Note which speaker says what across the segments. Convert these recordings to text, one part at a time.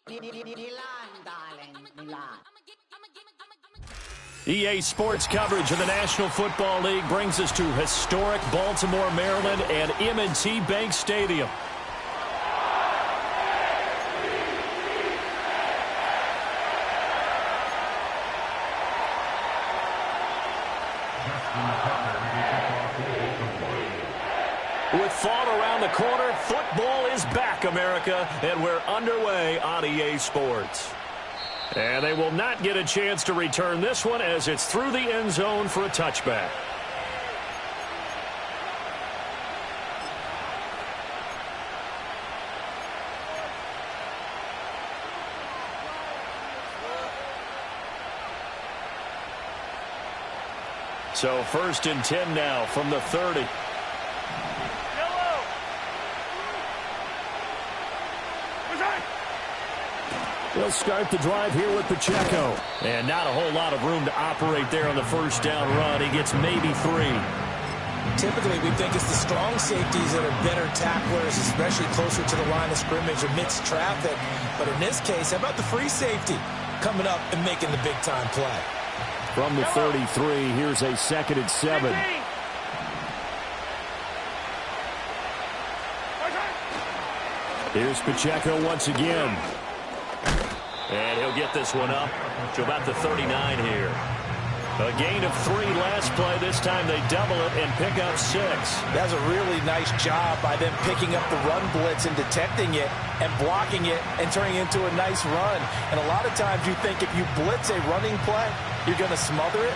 Speaker 1: Milan, darling, Milan.
Speaker 2: EA Sports coverage of the National Football League brings us to historic Baltimore, Maryland, and M&T Bank Stadium. With fall around the corner, football is back, America, and we're underway on EA Sports. And they will not get a chance to return this one as it's through the end zone for a touchback. So 1st and 10 now from the 30. They'll start the drive here with Pacheco. And not a whole lot of room to operate there on the first down run. He gets maybe 3.
Speaker 3: Typically, we think it's the strong safeties that are better tacklers, especially closer to the line of scrimmage amidst traffic. But in this case, how about the free safety coming up and making the big-time play?
Speaker 2: From the 33, here's a 2nd and 7. Here's Pacheco once again. And he'll get this one up to about the 39 here. A gain of 3 last play. This time they double it and pick up 6.
Speaker 3: That's a really nice job by them picking up the run blitz and detecting it and blocking it and turning it into a nice run. And a lot of times you think if you blitz a running play, you're going to smother it.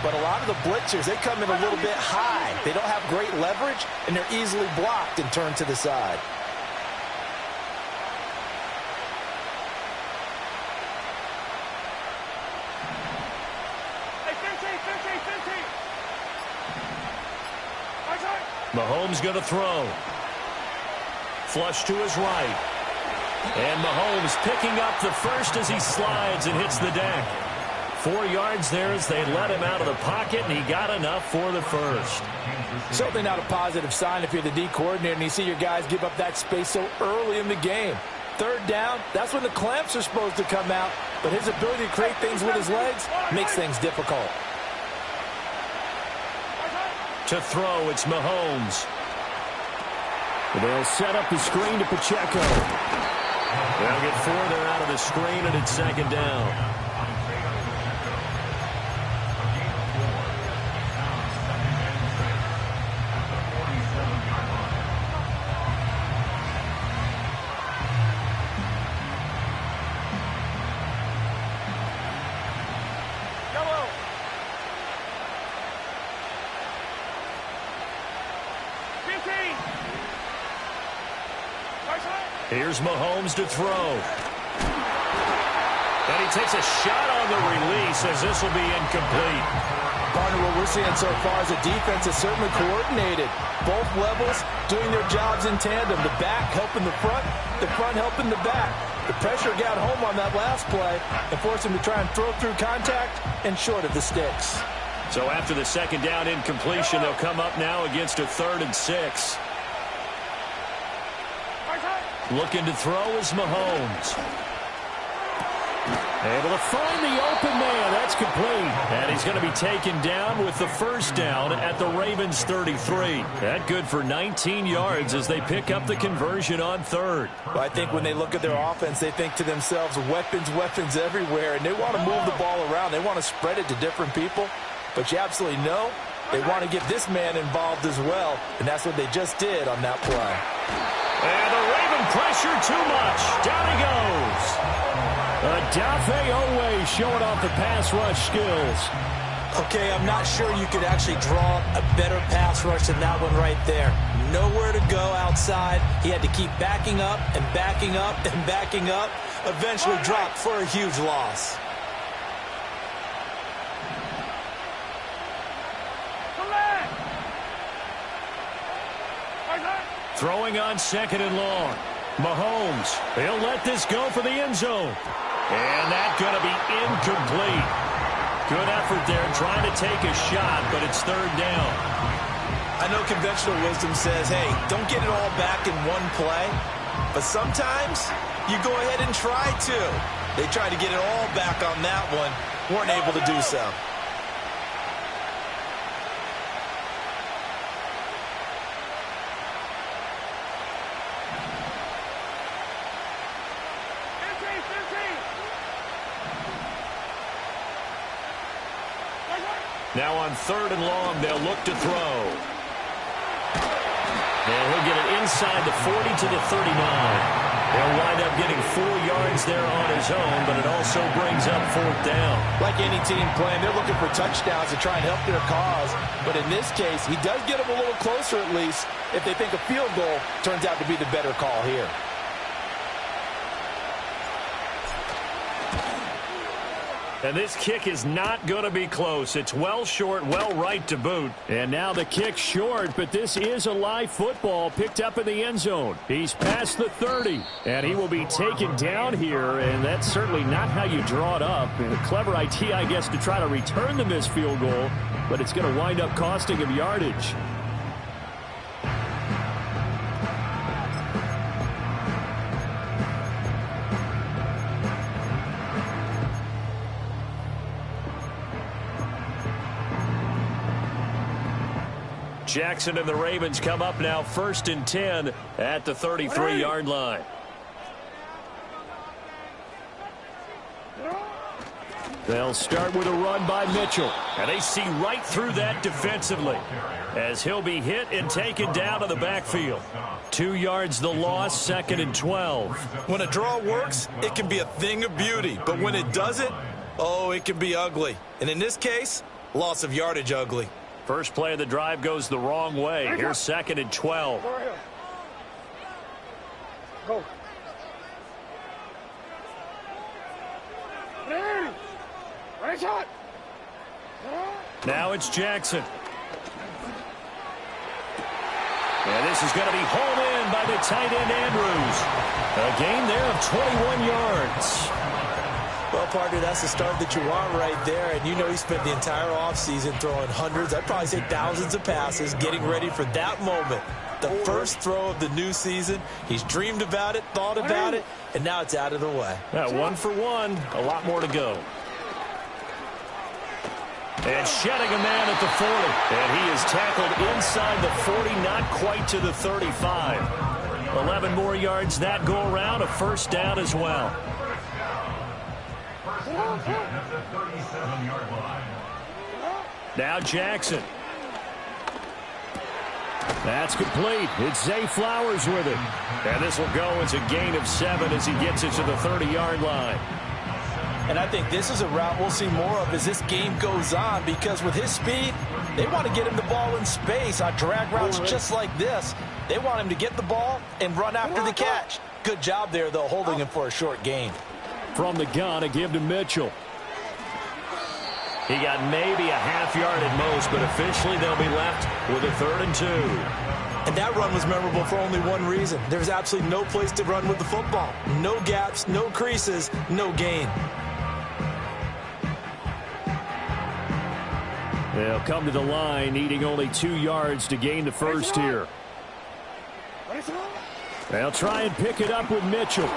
Speaker 3: But a lot of the blitzers, they come in a little bit high. They don't have great leverage, and they're easily blocked and turned to the side.
Speaker 2: Mahomes going to throw. Flush to his right. And Mahomes picking up the first as he slides and hits the deck. 4 yards there as they let him out of the pocket, and he got enough for the first.
Speaker 3: Certainly not a positive sign if you're the D coordinator and you see your guys give up that space so early in the game. 3rd down, that's when the clamps are supposed to come out, but his ability to create things with his legs makes things difficult.
Speaker 2: To throw, it's Mahomes. They'll set up the screen to Pacheco. They'll get further out of the screen, and it's 2nd down. Here's Mahomes to throw. And he takes a shot on the release as this will be incomplete.
Speaker 3: Partner, what we're seeing so far is the defense is certainly coordinated. Both levels doing their jobs in tandem. The back helping the front helping the back. The pressure got home on that last play and forced him to try and throw through contact and short of the sticks.
Speaker 2: So after the 2nd down incompletion, they'll come up now against a 3rd and 6. Looking to throw is Mahomes. Able to find the open man. That's complete. And he's going to be taken down with the first down at the Ravens 33. That good for 19 yards as they pick up the conversion on 3rd.
Speaker 3: Well, I think when they look at their offense, they think to themselves, weapons everywhere. And they want to move the ball around. They want to spread it to different people. But you absolutely know they want to get this man involved as well. And that's what they just did on that play.
Speaker 2: And the Raven pressure too much. Down he goes. Odafe Oweh showing off the pass rush skills.
Speaker 3: Okay, I'm not sure you could actually draw a better pass rush than that one right there. Nowhere to go outside. He had to keep backing up and backing up and backing up. Eventually dropped for a huge loss.
Speaker 2: Throwing on 2nd and long. Mahomes, he'll let this go for the end zone. And that's going to be incomplete. Good effort there trying to take a shot, but it's 3rd down.
Speaker 3: I know conventional wisdom says, hey, don't get it all back in one play. But sometimes you go ahead and try to. They tried to get it all back on that one. Weren't able to do so.
Speaker 2: Now on 3rd and long, they'll look to throw. And he'll get it inside the 40 to the 39. He'll wind up getting 4 yards there on his own, but it also brings up 4th down.
Speaker 3: Like any team playing, they're looking for touchdowns to try and help their cause. But in this case, he does get them a little closer at least if they think a field goal turns out to be the better call here.
Speaker 2: And this kick is not going to be close. It's well short, well right to boot.
Speaker 4: And now the kick short, but this is a live football picked up in the end zone. He's past the 30, and he will be taken down here, and that's certainly not how you draw it up. And a clever idea, I guess, to try to return the missed field goal, but it's going to wind up costing him yardage.
Speaker 2: Jackson and the Ravens come up now 1st and 10 at the 33-yard line.
Speaker 4: They'll start with a run by Mitchell.
Speaker 2: And they see right through that defensively as he'll be hit and taken down to the backfield. 2 yards the loss, 2nd and 12.
Speaker 3: When a draw works, it can be a thing of beauty. But when it doesn't, oh, it can be ugly. And in this case, loss of yardage ugly.
Speaker 2: First play of the drive goes the wrong way. Here's 2nd and 12.
Speaker 5: Go. Right shot.
Speaker 2: Now it's Jackson. And this is going to be hauled in by the tight end Andrews. A gain there of 21 yards.
Speaker 3: Well, partner, that's the start that you want right there. And you know he spent the entire offseason throwing hundreds, I'd probably say thousands of passes, getting ready for that moment. The first throw of the new season. He's dreamed about it, thought about it, and now it's out of the way.
Speaker 2: 1 for 1. A lot more to go. And shedding a man at the 40. And he is tackled inside the 40, not quite to the 35. 11 more yards that go around, a first down as well. Now Jackson.
Speaker 4: That's complete. It's Zay Flowers with it.
Speaker 2: And this will go as a gain of 7 as he gets it to the 30-yard line.
Speaker 3: And I think this is a route we'll see more of as this game goes on, because with his speed, they want to get him the ball in space on drag routes just like this. They want him to get the ball and run after the catch. Good job there, though, holding him for a short gain.
Speaker 4: From the gun, a give to Mitchell.
Speaker 2: He got maybe a half yard at most, but officially they'll be left with a 3rd and 2.
Speaker 3: And that run was memorable for only one reason. There's absolutely no place to run with the football. No gaps, no creases, no gain.
Speaker 4: They'll come to the line, needing only 2 yards to gain the first here. They'll try and pick it up with Mitchell.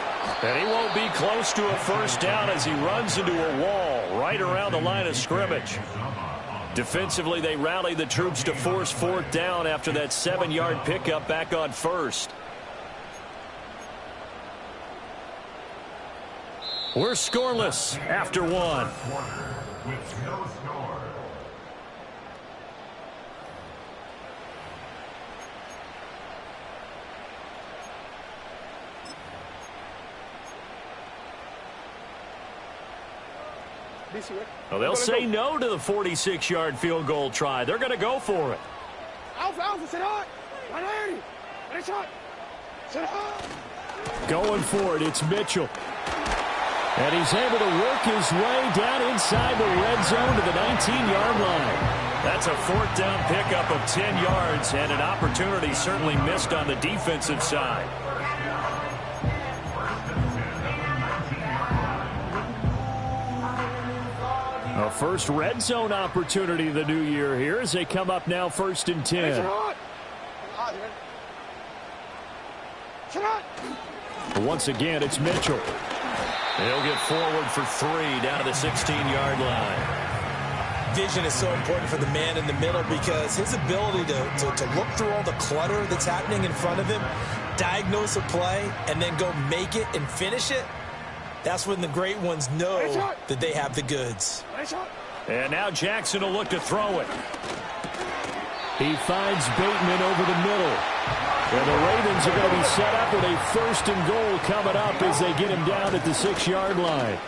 Speaker 2: And he won't be close to a first down as he runs into a wall right around the line of scrimmage. Defensively, they rally the troops to force 4th down after that 7-yard pickup back on 1st. We're scoreless after 1. Well, they'll say no to the 46-yard field goal try. They're going to go for it.
Speaker 4: Going for it, it's Mitchell. And he's able to work his way down inside the red zone to the 19-yard line.
Speaker 2: That's a 4th down pickup of 10 yards, and an opportunity certainly missed on the defensive side. A
Speaker 4: first red zone opportunity of the new year here as they come up now 1st and 10. Once again, it's Mitchell.
Speaker 2: He'll get forward for 3 down to the 16-yard line.
Speaker 3: Vision is so important for the man in the middle because his ability to look through all the clutter that's happening in front of him, diagnose a play, and then go make it and finish it, that's when the great ones know that they have the goods.
Speaker 2: And now Jackson will look to throw it.
Speaker 4: He finds Bateman over the middle. And the Ravens are going to be set up with a 1st and goal coming up as they get him down at the 6-yard line.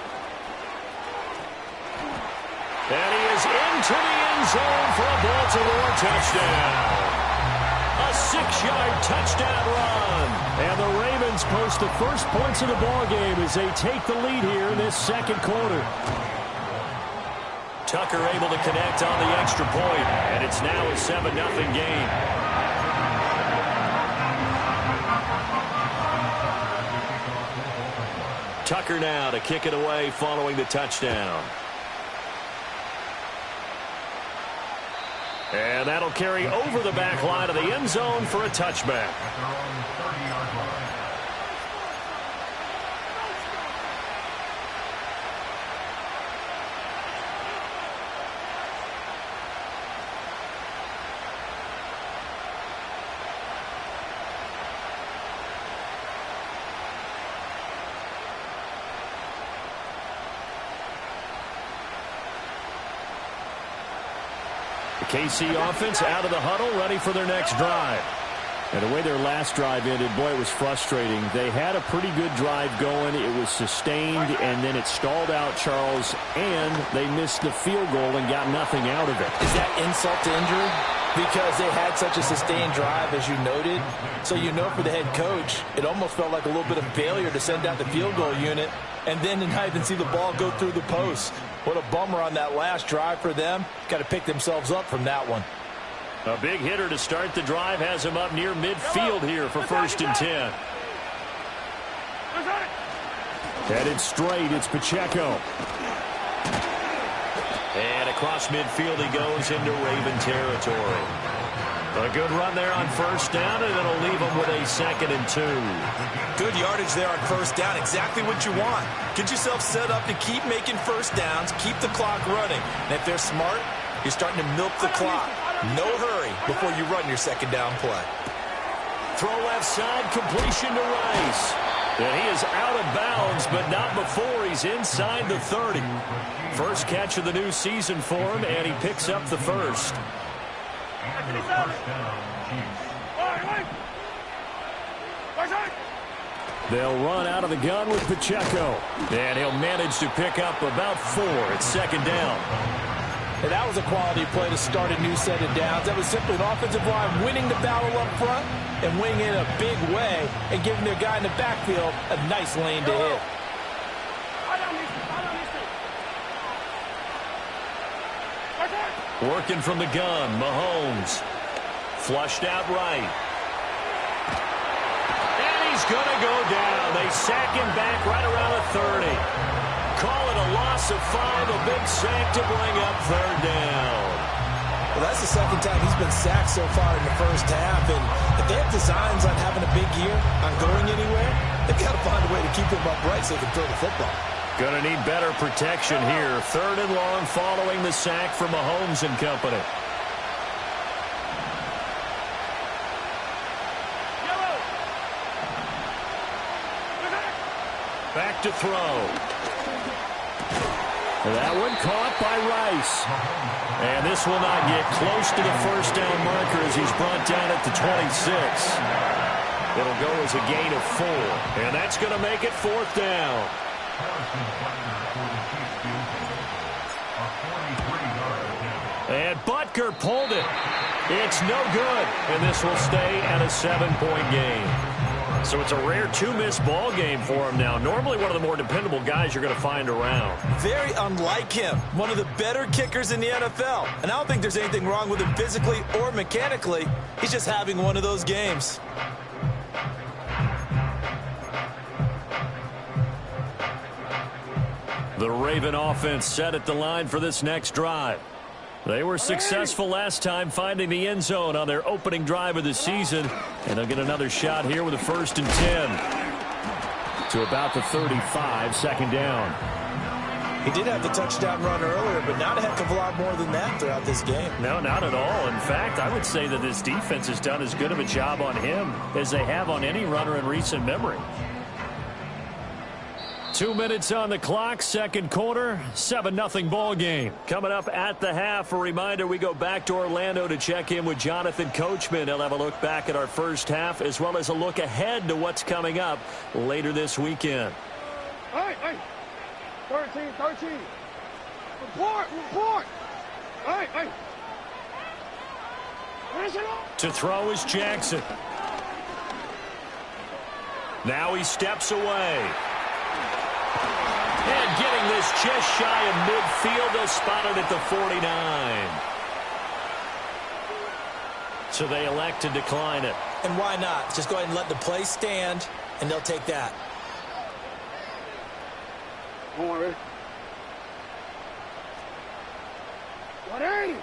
Speaker 2: And he is into the end zone for a Baltimore touchdown. A 6-yard touchdown run. And the Ravens post the first points of the ballgame as they take the lead here in this second quarter. Tucker able to connect on the extra point, and it's now a 7-0 game. Tucker now to kick it away following the touchdown. And that'll carry over the back line of the end zone for a touchback. The KC offense out of the huddle, ready for their next drive. And the way their last drive ended, boy, it was frustrating. They had a pretty good drive going. It was sustained, and then it stalled out, Charles, and they missed the field goal and got nothing out of it.
Speaker 3: Is that insult to injury? Because they had such a sustained drive, as you noted. So you know for the head coach, it almost felt like a little bit of failure to send out the field goal unit and then to not even see the ball go through the post. What a bummer on that last drive for them. Got to pick themselves up from that one.
Speaker 2: A big hitter to start the drive has him up near midfield here for 1st and 10.
Speaker 4: Headed straight, it's Pacheco.
Speaker 2: And across midfield he goes into Raven territory. A good run there on 1st down, and it'll leave him with a 2nd and 2.
Speaker 3: Good yardage there on 1st down. Exactly what you want. Get yourself set up to keep making 1st downs, keep the clock running. And if they're smart, you're starting to milk the clock. No hurry before you run your 2nd down play.
Speaker 2: Throw left side, completion to Rice. And he is out of bounds, but not before he's inside the 30. First catch of the new season for him, and he picks up the 1st.
Speaker 4: They'll run out of the gun with Pacheco.
Speaker 2: And he'll manage to pick up about 4 at 2nd down.
Speaker 3: And that was a quality play to start a new set of downs. That was simply an offensive line winning the battle up front and winning in a big way and giving their guy in the backfield a nice lane to hit.
Speaker 2: Working from the gun, Mahomes. Flushed out right. And he's going to go down. They sack him back right around the 30. Call it a loss of 5, a big sack to bring up 3rd down.
Speaker 3: Well, that's the 2nd time he's been sacked so far in the 1st half. And if they have designs on having a big year, on going anywhere, they've got to find a way to keep him upright so they can throw the football.
Speaker 2: Going to need better protection here. 3rd and long following the sack from Mahomes and company. Back to throw.
Speaker 4: That one caught by Rice.
Speaker 2: And this will not get close to the 1st down marker as he's brought down at the 26. It'll go as a gain of 4. And that's going to make it 4th down. And Butker pulled it. It's no good. And this will stay at a 7-point game. So it's a rare 2-miss ball game for him now. Normally one of the more dependable guys you're going to find around.
Speaker 3: Very unlike him. One of the better kickers in the NFL. And I don't think there's anything wrong with him physically or mechanically. He's just having one of those games.
Speaker 2: The Raven offense set at the line for this next drive. They were successful last time finding the end zone on their opening drive of the season. And they'll get another shot here with a 1st and 10.
Speaker 4: To about the 35, second down.
Speaker 3: He did have the touchdown run earlier, but not a heck of a lot more than that throughout this game.
Speaker 2: No, not at all. In fact, I would say that this defense has done as good of a job on him as they have on any runner in recent memory. 2 minutes on the clock, second quarter, 7-0 ball game. Coming up at the half, a reminder we go back to Orlando to check in with Jonathan Coachman. He'll have a look back at our first half as well as a look ahead to what's coming up later this weekend.
Speaker 5: Hey, 13. Report. Hey.
Speaker 2: To throw is Jackson. Now he steps away. And getting this just shy of midfield, they'll spot it at the 49. So they elect to decline it.
Speaker 3: And why not? Just go ahead and let the play stand, and they'll take that.
Speaker 5: Come on, ready? 180.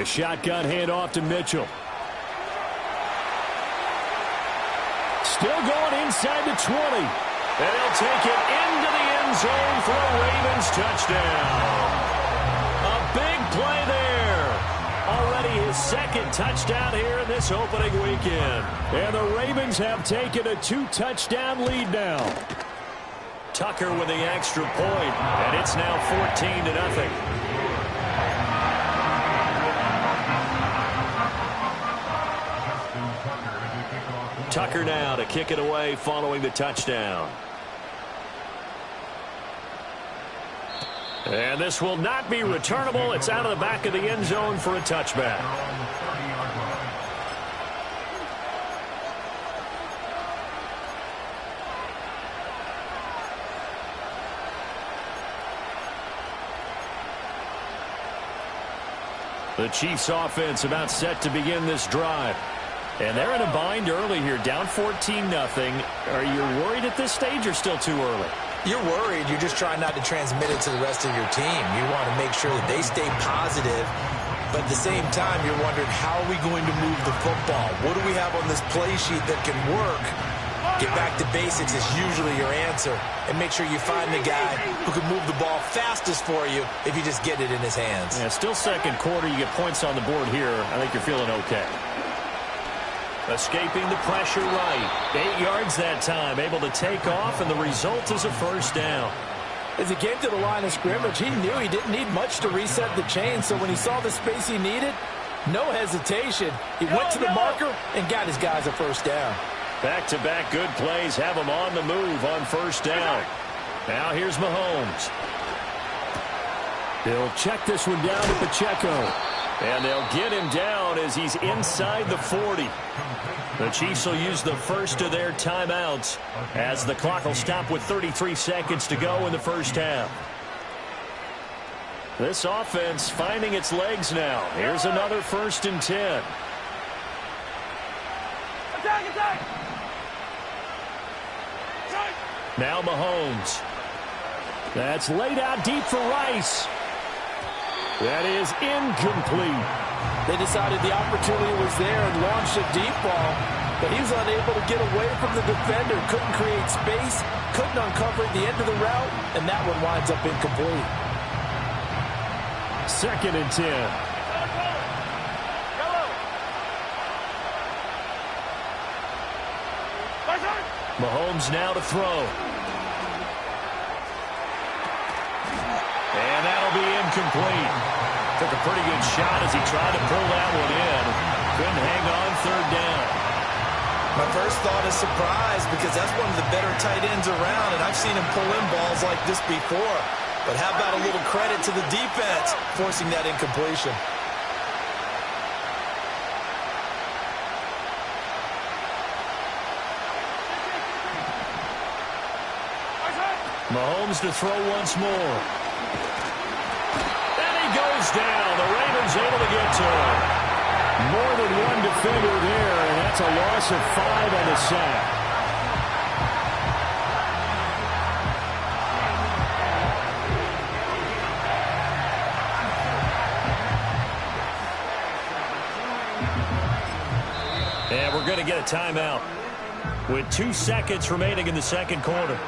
Speaker 4: A shotgun handoff to Mitchell. Still going inside the 20.
Speaker 2: And he'll take it into the end zone for a Ravens touchdown. A big play there. Already his second touchdown here in this opening weekend.
Speaker 4: And the Ravens have taken a 2-touchdown lead now.
Speaker 2: Tucker with the extra point, and it's now 14-0. Tucker now to kick it away following the touchdown. And this will not be returnable. It's out of the back of the end zone for a touchback. The Chiefs offense about set to begin this drive. And they're in a bind early here, down 14-0. Are you worried at this stage or still too early?
Speaker 3: You're worried. You're just trying not to transmit it to the rest of your team. You want to make sure that they stay positive. But at the same time, you're wondering, how are we going to move the football? What do we have on this play sheet that can work? Get back to basics is usually your answer. And make sure you find the guy who can move the ball fastest for you if you just get it in his hands.
Speaker 2: Yeah, still second quarter. You get points on the board here. I think you're feeling okay. Escaping the pressure right. 8 yards that time. Able to take off, and the result is a first down.
Speaker 3: As he came to the line of scrimmage, he knew he didn't need much to reset the chain. So when he saw the space he needed, no hesitation. He went to the marker and got his guys a first down.
Speaker 2: Back-to-back good plays have him on the move on first down. Now here's Mahomes.
Speaker 4: They'll check this one down to Pacheco.
Speaker 2: And they'll get him down as he's inside the 40. The Chiefs will use the first of their timeouts as the clock will stop with 33 seconds to go in the first half. This offense finding its legs now. Here's another 1st and 10.
Speaker 5: Attack!
Speaker 2: Now Mahomes.
Speaker 4: That's laid out deep for Rice. That is incomplete.
Speaker 3: They decided the opportunity was there and launched a deep ball, but he was unable to get away from the defender, couldn't create space, couldn't uncover the end of the route, and that one winds up incomplete.
Speaker 4: 2nd and 10.
Speaker 2: Mahomes now to throw. And that'll be incomplete. Took a pretty good shot as he tried to pull that one in. Couldn't hang on 3rd down.
Speaker 3: My first thought is surprise, because that's one of the better tight ends around, and I've seen him pull in balls like this before. But how about a little credit to the defense forcing that incompletion?
Speaker 2: Mahomes to throw once more. And he goes down. The Ravens able to get to him.
Speaker 4: More than one defender there, and that's a loss of 5 and a sack.
Speaker 2: going to get a timeout with 2 seconds remaining in the second quarter.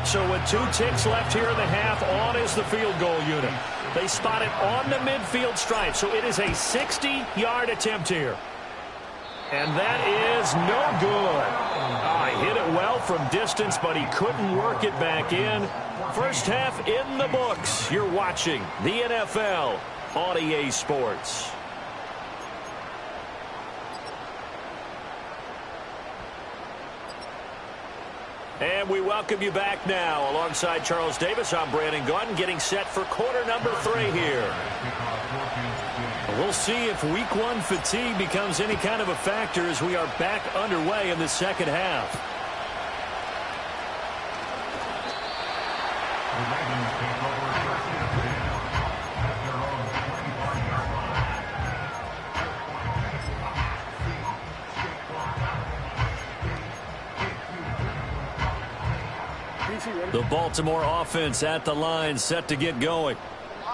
Speaker 2: So with 2 ticks left here in the half, on is the field goal unit. They spot it on the midfield stripe, so it is a 60-yard attempt here. And that is no good. He hit it well from distance, but he couldn't work it back in. First half in the books. You're watching the NFL on EA Sports. And we welcome you back now. Alongside Charles Davis, I'm Brandon Gaudin, getting set for quarter number 3 here. We'll see if week 1 fatigue becomes any kind of a factor as we are back underway in the second half. The Baltimore offense at the line, set to get going.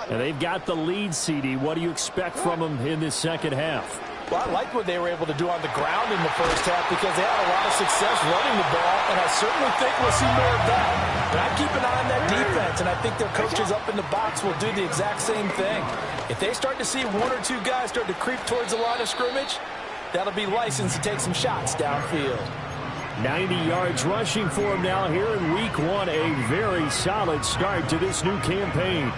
Speaker 4: And they've got the lead, CD. What do you expect from them in this second half?
Speaker 3: Well, I like what they were able to do on the ground in the first half because they had a lot of success running the ball, and I certainly think we'll see more of that. But I keep an eye on that defense, and I think their coaches up in the box will do the exact same thing. If they start to see 1 or 2 guys start to creep towards the line of scrimmage, that'll be licensed to take some shots downfield.
Speaker 4: 90 yards rushing for him now here in week 1. A very solid start to this new campaign.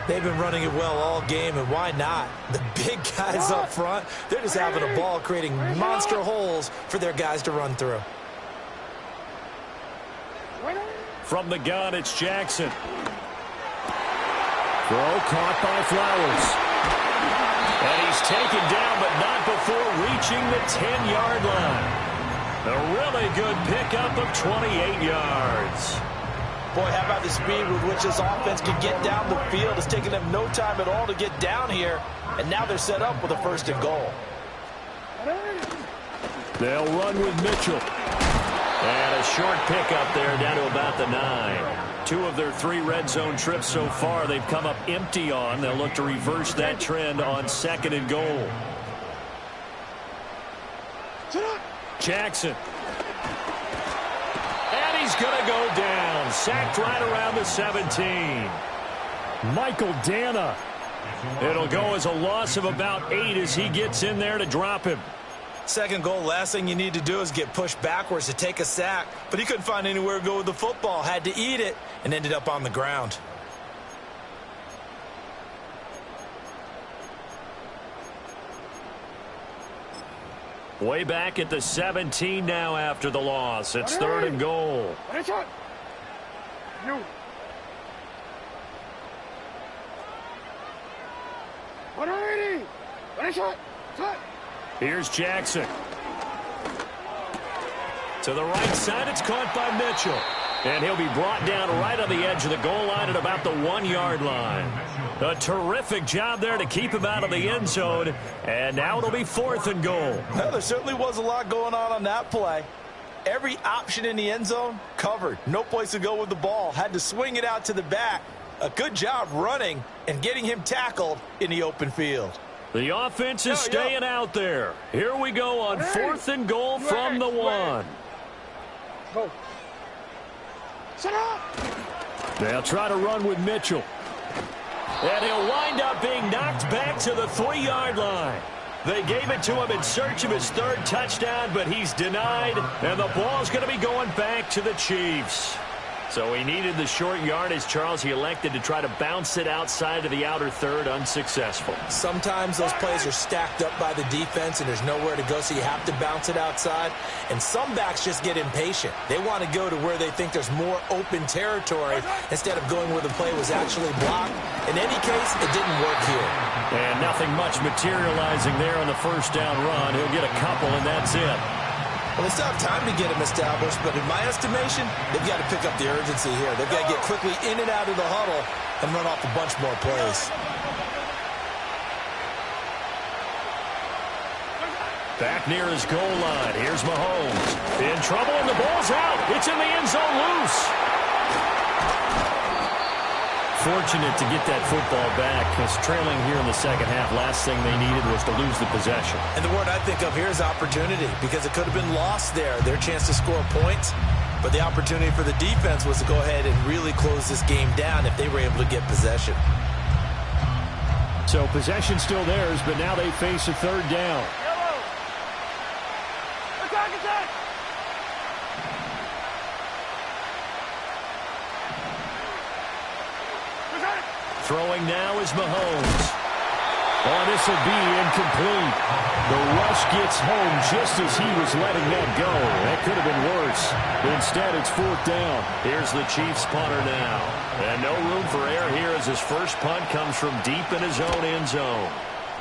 Speaker 3: They've been running it well all game, and why not? The big guys up front, they're just having a ball creating monster holes for their guys to run through.
Speaker 2: From the gun, it's Jackson.
Speaker 4: Throw caught by Flowers.
Speaker 2: And he's taken down, but not before reaching the 10-yard line. A really good pickup of 28 yards.
Speaker 3: Boy, how about the speed with which this offense can get down the field? It's taken them no time at all to get down here, and now they're set up with a 1st and goal.
Speaker 4: They'll run with Mitchell.
Speaker 2: And a short pickup there down to about the 9. 2 of their 3 red zone trips so far they've come up empty on. They'll look to reverse that trend on 2nd and goal. Jackson. And he's going to go down. Sacked right around the 17.
Speaker 4: Michael Dana.
Speaker 2: It'll go as a loss of about 8 as he gets in there to drop him.
Speaker 3: 2nd goal, last thing you need to do is get pushed backwards to take a sack. But he couldn't find anywhere to go with the football. Had to eat it and ended up on the ground.
Speaker 2: Way back at the 17 now after the loss. It's 3rd and goal. Here's Jackson. To the right side, it's caught by Mitchell. And he'll be brought down right on the edge of the goal line at about the 1-yard line. A terrific job there to keep him out of the end zone. And now it'll be 4th and goal.
Speaker 3: Well, there certainly was a lot going on that play. Every option in the end zone covered. No place to go with the ball. Had to swing it out to the back. A good job running and getting him tackled in the open field.
Speaker 2: The offense is staying out there. Here we go on 4th and goal from the 1.
Speaker 5: Go. Set up.
Speaker 4: They'll try to run with Mitchell.
Speaker 2: And he'll wind up being knocked back to the 3-yard line. They gave it to him in search of his 3rd touchdown, but he's denied. And the ball's going to be going back to the Chiefs. So he needed the short yardage, Charles. He elected to try to bounce it outside of the outer 3rd, unsuccessful.
Speaker 3: Sometimes those plays are stacked up by the defense and there's nowhere to go, so you have to bounce it outside. And some backs just get impatient. They want to go to where they think there's more open territory instead of going where the play was actually blocked. In any case, it didn't work here.
Speaker 2: And nothing much materializing there on the 1st down run. He'll get a couple, and that's it.
Speaker 3: Well, they still have time to get him established, but in my estimation, they've got to pick up the urgency here. They've got to get quickly in and out of the huddle and run off a bunch more plays.
Speaker 2: Back near his goal line. Here's Mahomes. In trouble, and the ball's out. It's in the end zone loose. fortunate to get that football back, because trailing here in the second half, last thing they needed was to lose the possession.
Speaker 3: And the word I think of here is opportunity, because it could have been lost there, their chance to score points. But the opportunity for the defense was to go ahead and really close this game down if they were able to get possession.
Speaker 4: So possession still theirs, but now they face a third down.
Speaker 5: Attack!
Speaker 2: Throwing now is Mahomes. Oh, this will be incomplete. The rush gets home just as he was letting that go. That could have been worse. Instead, it's fourth down. Here's the Chiefs punter now. And no room for error here as his first punt comes from deep in his own end zone.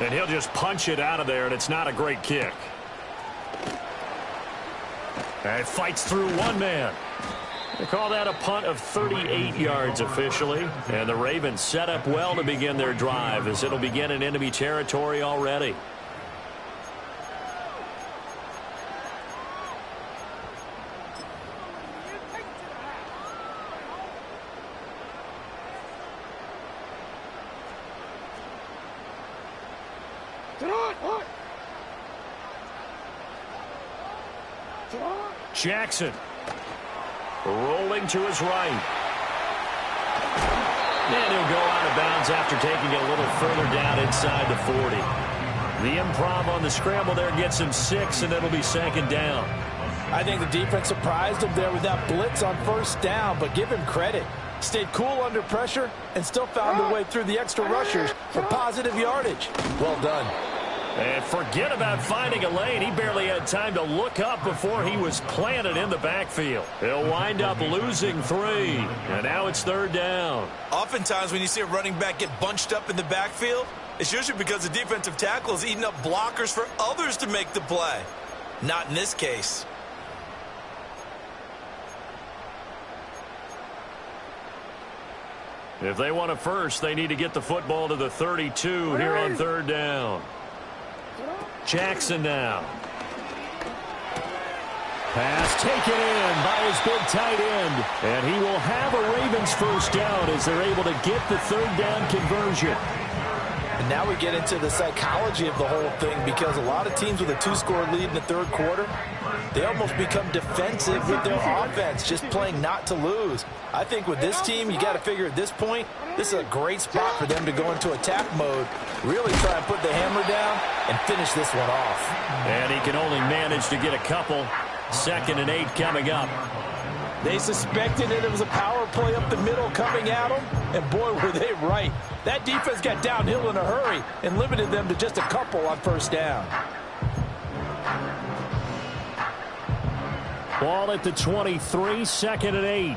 Speaker 2: And he'll just punch it out of there, and it's not a great kick. And fights through one man. They call that a punt of 38 yards officially. And the Ravens set up well to begin their drive, as it'll begin in enemy territory already. Jackson rolling to his right. And he'll go out of bounds after taking it a little further down inside the 40. The improv on the scramble there gets him 6, and it'll be second down.
Speaker 3: I think the defense surprised him there with that blitz on first down, but give him credit. Stayed cool under pressure and still found a way through the extra rushers for positive yardage. Well done.
Speaker 2: And forget about finding a lane. He barely had time to look up before he was planted in the backfield. He'll wind up losing 3. And now it's third down.
Speaker 3: Oftentimes when you see a running back get bunched up in the backfield, it's usually because the defensive tackle is eating up blockers for others to make the play. Not in this case.
Speaker 2: If they want a first, they need to get the football to the 32 here on third down. Jackson now.
Speaker 4: Pass taken in by his big tight end. And he will have a Ravens first down as they're able to get the third down conversion.
Speaker 3: And now we get into the psychology of the whole thing, because a lot of teams with a 2-score lead in the third quarter, they almost become defensive with their offense, just playing not to lose. I think with this team, you got to figure at this point, this is a great spot for them to go into attack mode, really try and put the hammer down and finish this one off.
Speaker 2: And he can only manage to get a couple. 2nd and 8 coming up.
Speaker 3: They suspected that it was a power play up the middle coming at them, and boy, were they right. That defense got downhill in a hurry and limited them to just a couple on first down.
Speaker 4: Ball at the 23, 2nd and 8.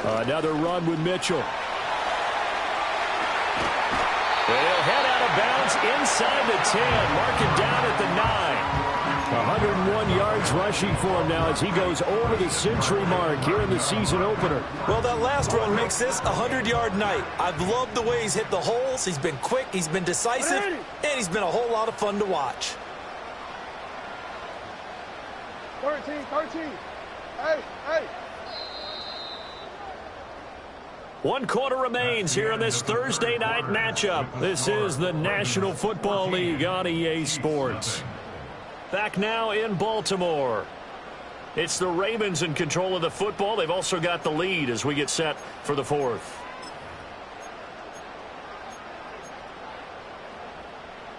Speaker 4: Another run with Mitchell.
Speaker 2: They'll head out of bounds inside the 10. Mark it down at the 9.
Speaker 4: 101 yards rushing for him now as he goes over the century mark here in the season opener.
Speaker 3: Well, that last run makes this a 100-yard night. I've loved the way he's hit the holes. He's been quick, he's been decisive, and he's been a whole lot of fun to watch.
Speaker 5: 13. Hey.
Speaker 2: 1 quarter remains here in this Thursday night matchup. This is the National Football League on EA Sports. Back now in Baltimore. It's the Ravens in control of the football. They've also got the lead as we get set for the 4th.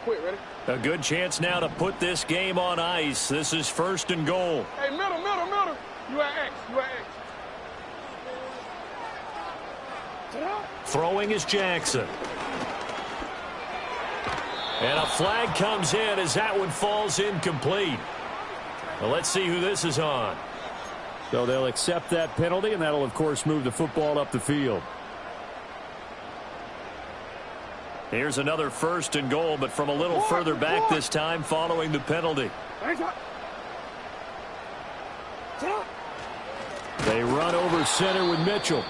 Speaker 5: Quick, ready?
Speaker 2: A good chance now to put this game on ice. This is 1st and goal.
Speaker 5: Hey, middle. You at X.
Speaker 2: Throwing is Jackson. And a flag comes in as that one falls incomplete. Well, let's see who this is on.
Speaker 4: So they'll accept that penalty, and that'll, of course, move the football up the field.
Speaker 2: Here's another 1st and goal, but from a little further back this time following the penalty.
Speaker 4: They run over center with Mitchell.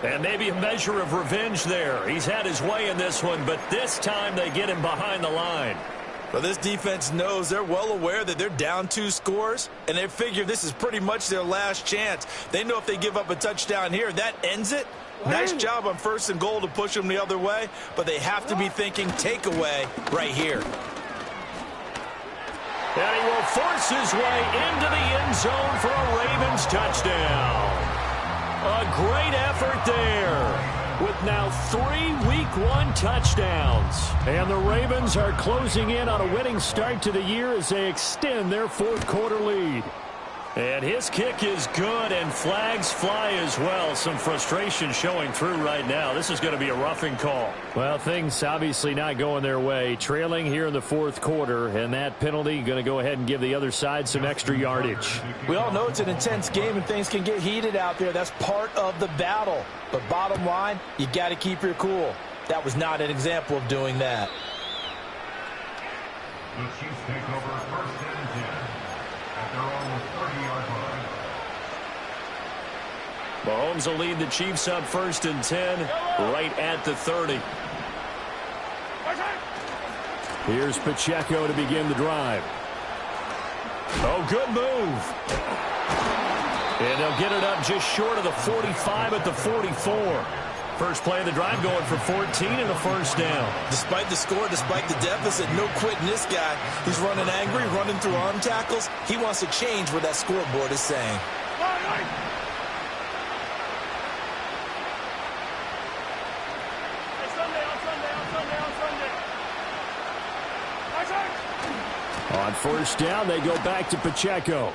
Speaker 2: And maybe a measure of revenge there. He's had his way in this one, but this time they get him behind the line.
Speaker 3: Well, this defense knows, they're well aware that they're down 2 scores, and they figure this is pretty much their last chance. They know if they give up a touchdown here, that ends it. Nice job on 1st and goal to push them the other way, but they have to be thinking takeaway right here.
Speaker 2: And he will force his way into the end zone for a Ravens touchdown. A great effort there, with now 3 Week 1 touchdowns.
Speaker 4: And the Ravens are closing in on a winning start to the year as they extend their 4th quarter lead.
Speaker 2: And his kick is good, and flags fly as well. Some frustration showing through right now. This is going to be a roughing call.
Speaker 4: Well, things obviously not going their way. Trailing here in the 4th quarter, and that penalty going to go ahead and give the other side some extra yardage.
Speaker 3: We all know it's an intense game and things can get heated out there. That's part of the battle. But bottom line, you got to keep your cool. That was not an example of doing that.
Speaker 6: The Chiefs take over 1st and 10 at their own 30-yard line.
Speaker 2: Mahomes will lead the Chiefs up 1st and 10 right at the 30.
Speaker 4: Here's Pacheco to begin the drive.
Speaker 2: Oh, good move. And they'll get it up just short of the 45 at the 44. First play of the drive going for 14 and a 1st down.
Speaker 3: Despite the score, despite the deficit, no quitting this guy. He's running angry, running through arm tackles. He wants to change what that scoreboard is saying.
Speaker 4: On 1st down, they go back to Pacheco.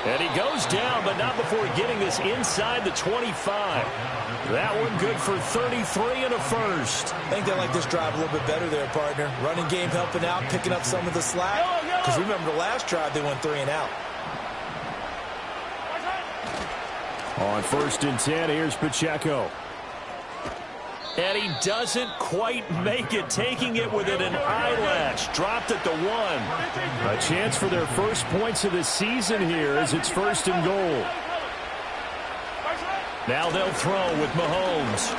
Speaker 2: And he goes down, but not before getting this inside the 25. That one good for 33 and a 1st.
Speaker 3: I think they like this drive a little bit better there, partner. Running game helping out, picking up some of the slack. Because remember the last drive, they went 3 and out.
Speaker 4: On 1st and 10, here's Pacheco.
Speaker 2: And he doesn't quite make it, taking it within an eyelash. Dropped at the 1.
Speaker 4: A chance for their first points of the season here as it's 1st and goal.
Speaker 2: Now they'll throw with Mahomes.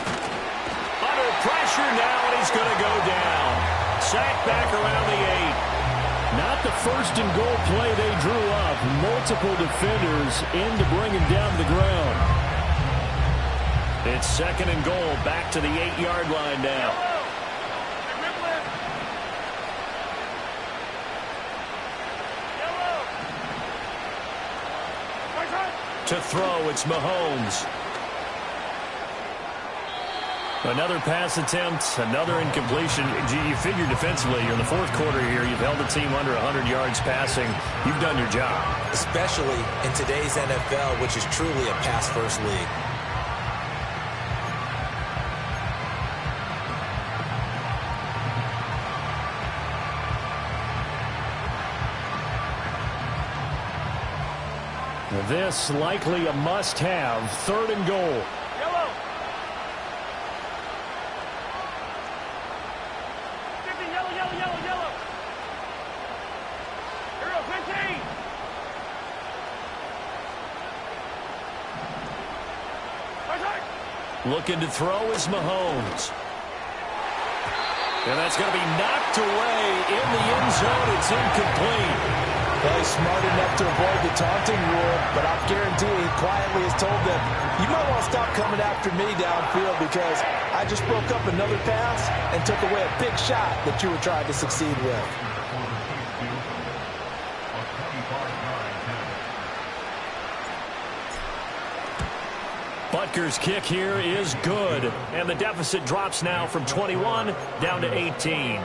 Speaker 2: Under pressure now, and he's going to go down. Sacked back around the 8.
Speaker 4: Not the 1st and goal play they drew up. Multiple defenders in to bring him down to the ground.
Speaker 2: It's 2nd and goal, back to the 8-yard line now. To throw, it's Mahomes. Another pass attempt, another incompletion. You figure defensively, you're in the 4th quarter here. You've held the team under 100 yards passing. You've done your job.
Speaker 3: Especially in today's NFL, which is truly a pass-first league.
Speaker 4: This likely a must-have, 3rd and goal.
Speaker 5: Yellow. 50, yellow, yellow, yellow, yellow. Here we go, 15.
Speaker 2: Looking to throw is Mahomes. And that's going to be knocked away in the end zone. It's incomplete.
Speaker 3: Well, he's smart enough to avoid the taunting rule, but I guarantee he quietly has told them, you might want to stop coming after me downfield because I just broke up another pass and took away a big shot that you were trying to succeed with.
Speaker 2: Butker's kick here is good, and the deficit drops now from 21 down to 18.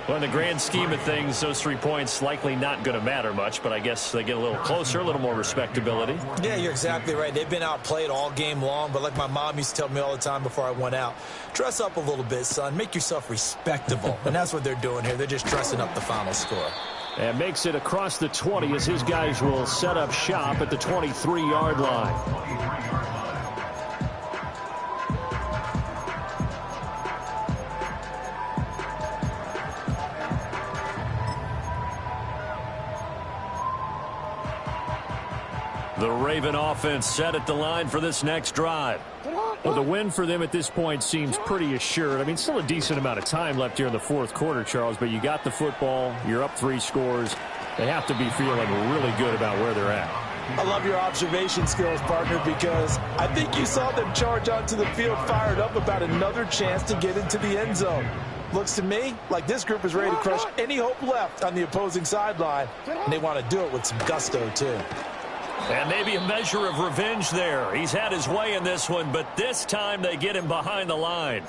Speaker 2: Well, in the grand scheme of things, those 3 points likely not going to matter much, but I guess they get a little closer, a little more respectability.
Speaker 3: Yeah, you're exactly right. They've been outplayed all game long, but like my mom used to tell me all the time before I went out, dress up a little bit, son. Make yourself respectable. And that's what they're doing here. They're just dressing up the final score.
Speaker 4: And makes it across the 20 as his guys will set up shop at the 23-yard line.
Speaker 2: The The Raven offense set at the line for this next drive.
Speaker 4: Well, the win for them at this point seems pretty assured. I mean, still a decent amount of time left here in the fourth quarter, Charles, but you got the football. You're up 3 scores. They have to be feeling really good about where they're at.
Speaker 3: I love your observation skills, partner, because I think you saw them charge onto the field fired up about another chance to get into the end zone. Looks to me like this group is ready to crush any hope left on the opposing sideline, and they want to do it with some gusto, too.
Speaker 2: And maybe a measure of revenge there. He's had his way in this one, but this time they get him behind the line.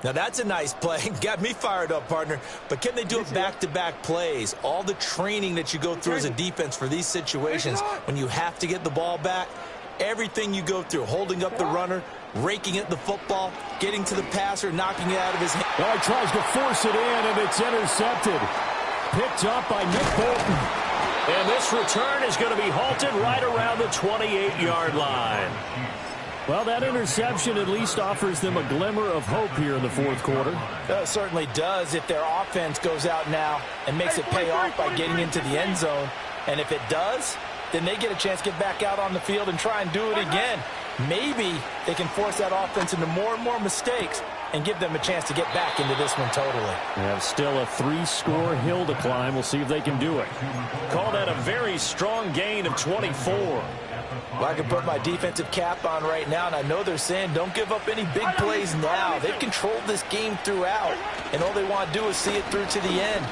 Speaker 3: Now, that's a nice play. Got me fired up, partner. But can they do it back-to-back plays? All the training that you go through as a defense for these situations, when you have to get the ball back, everything you go through, holding up the runner, raking at the football, getting to the passer, knocking it out of his hand.
Speaker 4: Well, he tries to force it in, and it's intercepted. Picked up by Nick Bolton.
Speaker 2: And this return is going to be halted right around the 28-yard line.
Speaker 4: Well, that interception at least offers them a glimmer of hope here in the fourth quarter.
Speaker 3: It certainly does if their offense goes out now and makes it pay off by getting into the end zone. And if it does, then they get a chance to get back out on the field and try and do it again. Maybe they can force that offense into more and more mistakes and give them a chance to get back into this one totally.
Speaker 4: They have still a 3-score hill to climb. We'll see if they can do it.
Speaker 2: Call that a very strong gain of 24.
Speaker 3: Well, I can put my defensive cap on right now, and I know they're saying don't give up any big plays now. They've controlled this game throughout, and all they want to do is see it through to the end.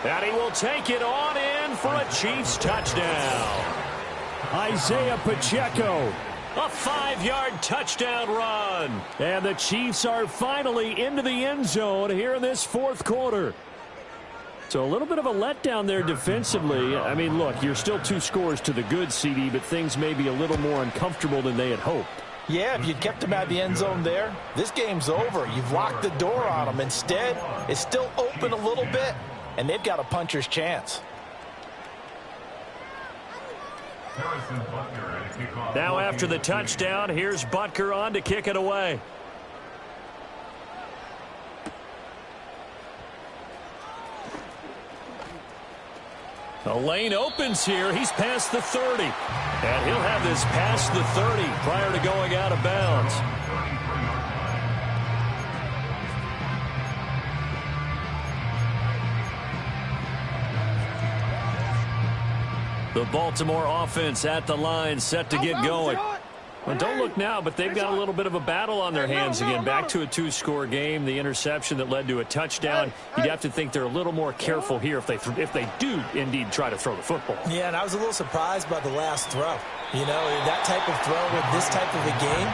Speaker 2: And he will take it on in for a Chiefs touchdown.
Speaker 4: Isaiah Pacheco.
Speaker 2: A 5-yard touchdown run.
Speaker 4: And the Chiefs are finally into the end zone here in this fourth quarter. So a little bit of a letdown there defensively. I mean, look, you're still 2 scores to the good, CD, but things may be a little more uncomfortable than they had hoped.
Speaker 3: Yeah, if you'd kept them out of the end zone there, this game's over. You've locked the door on them. Instead, it's still open a little bit, and they've got a puncher's chance.
Speaker 2: Now after the touchdown, here's Butker on to kick it away. The lane opens here. He's past the 30. And he'll have this past the 30 prior to going out of bounds. The Baltimore offense at the line, set to get going. Well, don't look now, but they've got a little bit of a battle on their hands again. Back to a 2-score game. The interception that led to a touchdown. You'd have to think they're a little more careful here if they do indeed try to throw the football.
Speaker 3: Yeah, and I was a little surprised by the last throw. You know, that type of throw with this type of a game,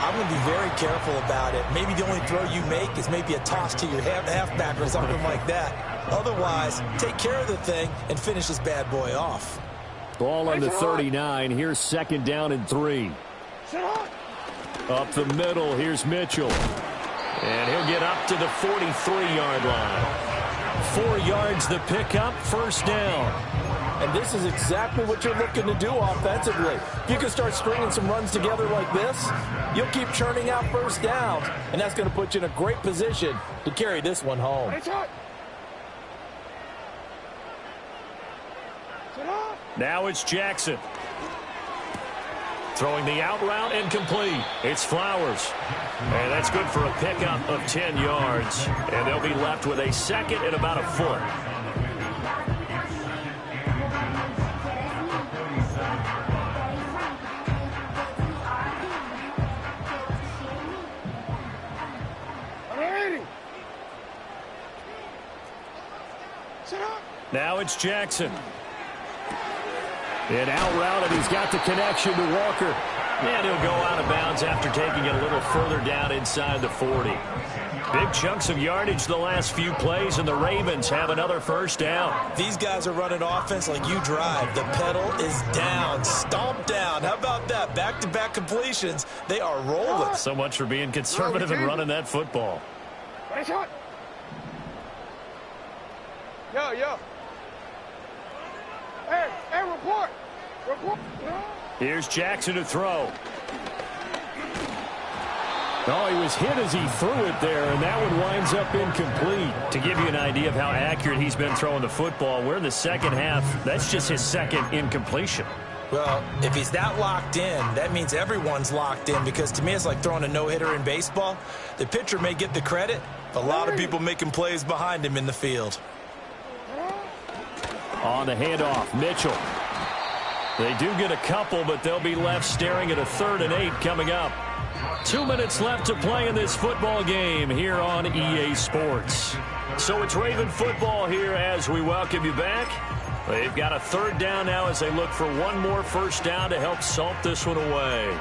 Speaker 3: I'm going to be very careful about it. Maybe the only throw you make is maybe a toss to your halfback or something like that. Otherwise, take care of the thing and finish this bad boy off.
Speaker 4: Ball on the 39. Here's 2nd down and 3. Up the middle, here's Mitchell.
Speaker 2: And he'll get up to the 43-yard line. 4 yards the pickup, 1st down.
Speaker 3: And this is exactly what you're looking to do offensively. If you can start stringing some runs together like this, you'll keep churning out 1st downs, and that's going to put you in a great position to carry this one home.
Speaker 2: Now it's Jackson. Throwing the out route and complete. It's Flowers. And that's good for a pickup of 10 yards. And they'll be left with a 2nd and about a foot. Now it's Jackson.
Speaker 4: And out route, and he's got the connection to Walker.
Speaker 2: And he'll go out of bounds after taking it a little further down inside the 40. Big chunks of yardage the last few plays, and the Ravens have another 1st down.
Speaker 3: These guys are running offense like you drive. The pedal is down, stomp down. How about that? Back-to-back completions. They are rolling.
Speaker 2: So much for being conservative and running that football.
Speaker 5: Yo. Hey, report.
Speaker 2: Here's Jackson to throw.
Speaker 4: Oh, he was hit as he threw it there, and that one winds up incomplete.
Speaker 2: To give you an idea of how accurate he's been throwing the football, we're in the second half. That's just his 2nd incompletion.
Speaker 3: Well, if he's that locked in, that means everyone's locked in, because to me it's like throwing a no-hitter in baseball. The pitcher may get the credit, but a lot of people making plays behind him in the field.
Speaker 4: On the handoff, Mitchell. They do get a couple, but they'll be left staring at a 3rd and 8 coming up. 2 minutes left to play in this football game here on EA Sports. So it's Raven football here as we welcome you back. They've got a 3rd down now as they look for one more first down to help salt this one away.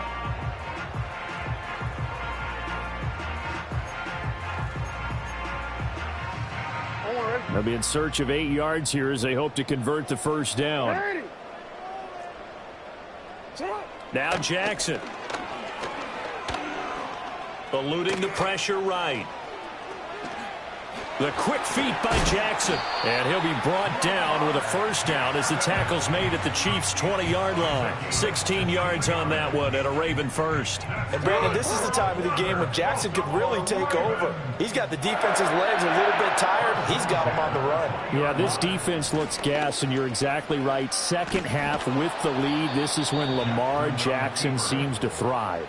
Speaker 4: They'll be in search of 8 yards here as they hope to convert the first down. Now Jackson. Eluding the pressure right. The quick feet by Jackson. And he'll be brought down with a first down as the tackle's made at the Chiefs' 20-yard line. 16 yards on that one at a Raven first.
Speaker 3: And, Brandon, this is the time of the game when Jackson could really take over. He's got the defense's legs a little bit tired. He's got them on the run.
Speaker 4: Yeah, this defense looks gassed, and you're exactly right. Second half with the lead, this is when Lamar Jackson seems to thrive.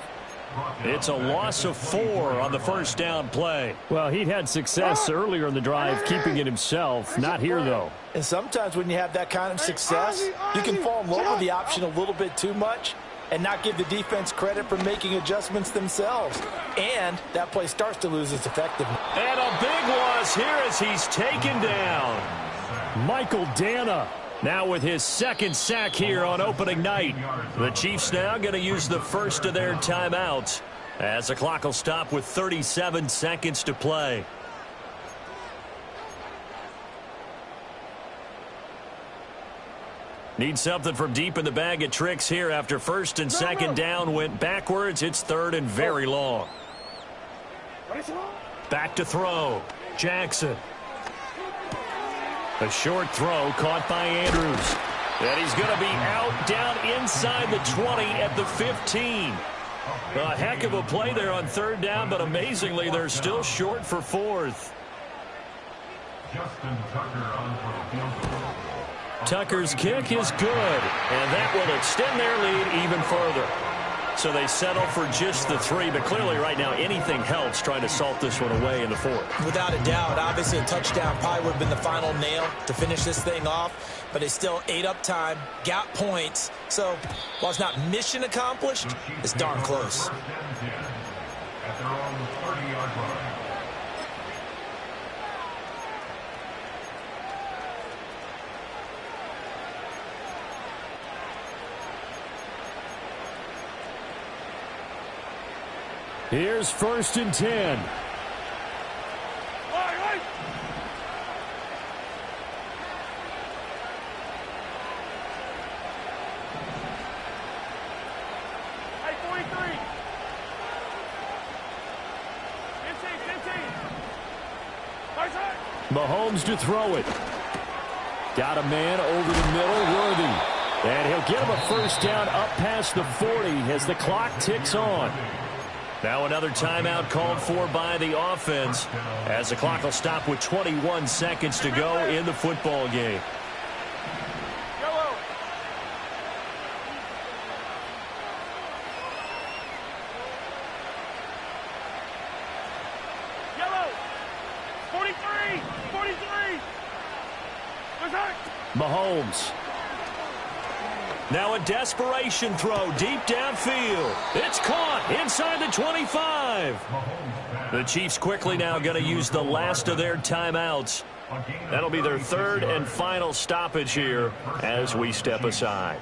Speaker 2: It's a loss of 4 on the first down play.
Speaker 4: Well, he'd had success earlier in the drive keeping it himself. Not here, though.
Speaker 3: And sometimes when you have that kind of success, you can fall in love with the option a little bit too much and not give the defense credit for making adjustments themselves. And that play starts to lose its effectiveness.
Speaker 2: And a big loss here as he's taken down.
Speaker 4: Michael Dana.
Speaker 2: Now with his 2nd sack here on opening night. The Chiefs now going to use the first of their timeouts as the clock will stop with 37 seconds to play. Need something from deep in the bag of tricks here after 1st and 2nd down went backwards. It's 3rd and very long. Back to throw. Jackson. A short throw caught by Andrews. And he's going to be out down inside the 20 at the 15. A heck of a play there on 3rd down, but amazingly, they're still short for 4th.
Speaker 6: Justin Tucker on for the field goal.
Speaker 2: Tucker's kick is good, and that will extend their lead even further. So they settle for just the 3, but clearly right now anything helps trying to salt this one away in the 4th.
Speaker 3: Without a doubt, obviously a touchdown probably would have been the final nail to finish this thing off, but it's still ate up time, got points. So while it's not mission accomplished, it's darn close.
Speaker 6: At their own 30-yard line.
Speaker 4: Here's 1st and 10.
Speaker 5: Hey, 43. 15.
Speaker 4: Mahomes to throw it. Got a man over the middle, Worthy. And he'll get him a first down up past the 40 as the clock ticks on.
Speaker 2: Now another timeout called for by the offense as the clock will stop with 21 seconds to go in the football game.
Speaker 5: Yellow. Yellow. 43. 43.
Speaker 4: Mahomes.
Speaker 2: Now a desperation throw deep downfield. It's caught inside the 25. The Chiefs quickly now going to use the last of their timeouts. That'll be their 3rd and final stoppage here as we step aside.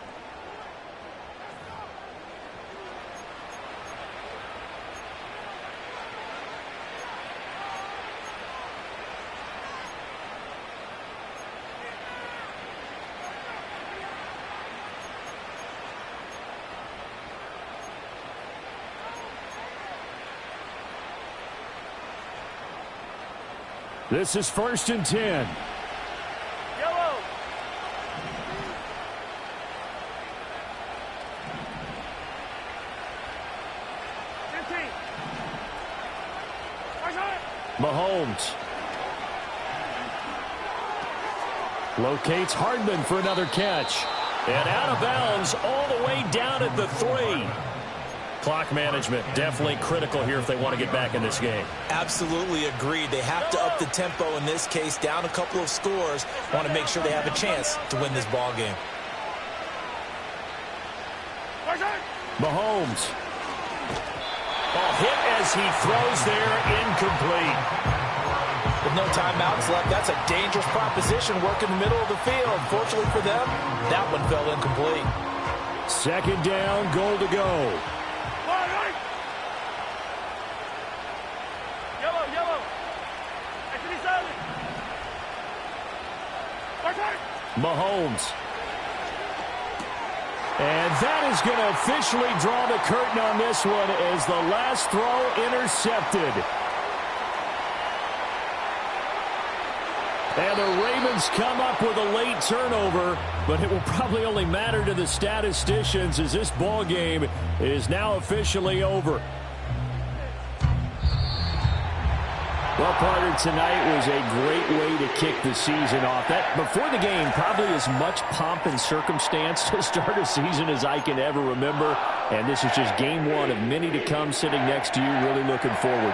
Speaker 4: This is 1st and 10.
Speaker 5: Yellow.
Speaker 4: Mahomes. Locates Hardman for another catch.
Speaker 2: And out of bounds all the way down at the 3. Clock management definitely critical here if they want to get back in this game.
Speaker 3: Absolutely agreed. They have to up the tempo in this case, down a couple of scores. Want to make sure they have a chance to win this ball game.
Speaker 2: Mahomes. Hit as he throws there, incomplete.
Speaker 3: With no timeouts left, that's a dangerous proposition. Work in the middle of the field. Fortunately for them, that one fell incomplete.
Speaker 4: Second down, goal to go.
Speaker 5: Yellow, yellow.
Speaker 2: Mahomes. And that is going to officially draw the curtain on this one as the last throw intercepted. And the Ravens come up with a late turnover, but it will probably only matter to the statisticians as this ball game is now officially over.
Speaker 4: Well, partner, tonight was a great way to kick the season off. That before the game, probably as much pomp and circumstance to start a season as I can ever remember. And this is just game one of many to come sitting next to you. Really looking forward